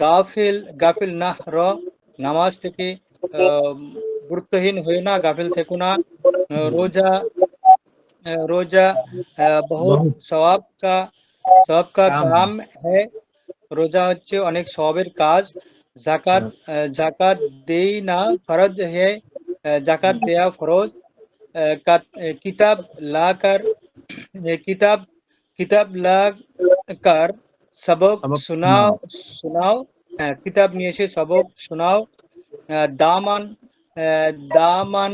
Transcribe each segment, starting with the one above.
গাফিল গাফিল না র, নামাজ থেকে আহ, গুরুত্বহীন হয়ে না, গাফিল থেকো না। रोजा रोजा बहुत बहुत সওয়াব কা काम है। কাম है। রোজা হচ্ছে অনেক সওয়াবের কাজ। জাকাত জাকাত দেই না, ফরজ হে। জাকাত দেয়া ফরজ। কিতাব লা কর কিতাব কিতাব লা কর সবক सबक শোনাও सुनाओ। শোনাও। কিতাব নিয়ে এসে সবক শোনাও। দামান দামান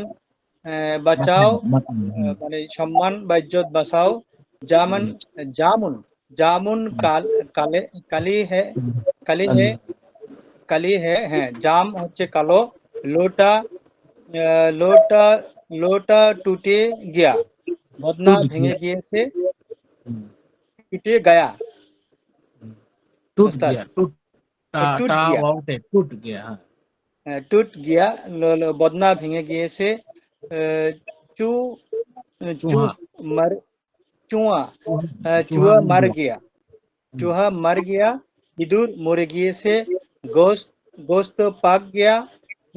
বাঁচাও, मतलब मतलब মানে সম্মান বা ইজ্জত বাঁচাও। জামান জামুন জামুন কালে কালি হে কালি হে কালি হে, হ্যাঁ জাম হচ্ছে কালো। লোটা লোটা লোটা টুটে গিয়া, বদনা टूट ভেঙে गया। গিয়েছে, টুটে গায়া। टूट ওস্তাদ, गया। टूट टा টুট टा গিয়া, वाव से टूट गया। हाँ। টুট গিয়া, বদনা ভেঙে গিয়েছে। আহ, চু চু चूहा মর চুয়া चूहा চুয়া मर মার गया। গিয়া, চুহা মার গিয়া। ইঁদুর মরে গিয়েছে। গোস্ত গোস্ত পাক গিয়া,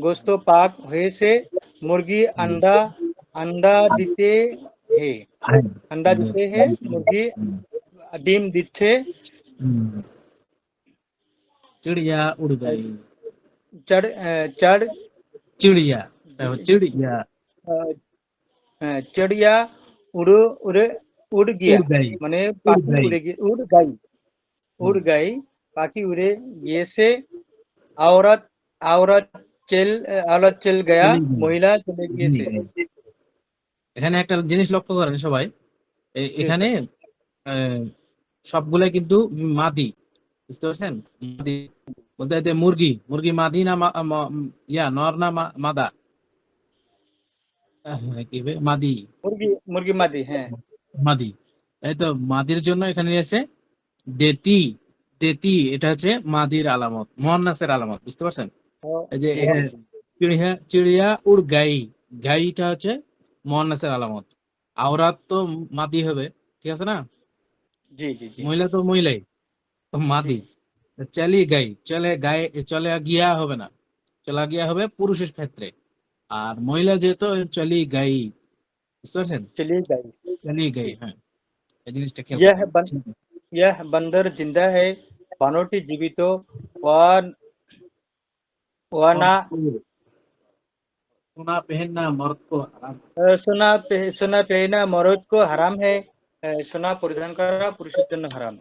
গোস্ত পাক হয়েছে। মুরগি আন্ডা আন্ডা দিতে হে, আন্ডা দিতে হে, মুরগি ডিম দিচ্ছে। चिड़िया उड़ गई। চড় চড় चिड़िया चिड़िया চিড়িয়া উড়ে উড়ে উড় গিয়া, उड़ गई। মানে उड़ পাখি गई। উড়ে গিয়ে উড় গাই, উড় গাই, পাখি উড়ে গিয়েছে। আওরাত আওরাত আওরাত চল গয়া, चली गई। মহিলা চলে चली গিয়েছে। गई। এখানে একটা জিনিস লক্ষ্য করেন সবাই, জি এখানে স্যার। সবগুলাই কিন্তু মাদি, বুঝতে পারছেন? মাদি বলতে যে মুরগি, মুরগি মাদি না ইয়া নর না মাদা? কি হবে? মাদি। মুরগি মুরগি মাদি, হ্যাঁ। মাদি। এই তো মাদির জন্য এখানে আছে দেতি। দেতি এটা হচ্ছে মাদির আলামত, মুয়ান্নাসের আলামত, বুঝতে পারছেন? ও, এই যে জি জি এখানে জি চিড়িয়া চিড়িয়া উড় গাই, গাইটা হচ্ছে মুয়ান্নাসের আলামত। আওরাত তো মাদি হবে, ঠিক আছে না? জি জি জি মহিলা তো মহিলাই, তো জি মাদি। চলি গাই, চলে গায়ে, চলে গিয়া হবে না, চলা গিয়া হবে পুরুষের ক্ষেত্রে। আর মহিলা যেহেতু চলি গাই, বুঝতে পারছেন? চলিए गाई। চলি গাই, जी। হ্যাঁ, এই জিনিসটা খেয়াল यह করবেন। बन यह बंदर जिंदा है, বানরটি জীবিত। ওয়ান और ওয়ানা सोना पहनना मर्द को हराम। সোনা পেহনা মরদ কো হারাম है। সোনা পরিধান করা পুরুষের জন্য হারাম।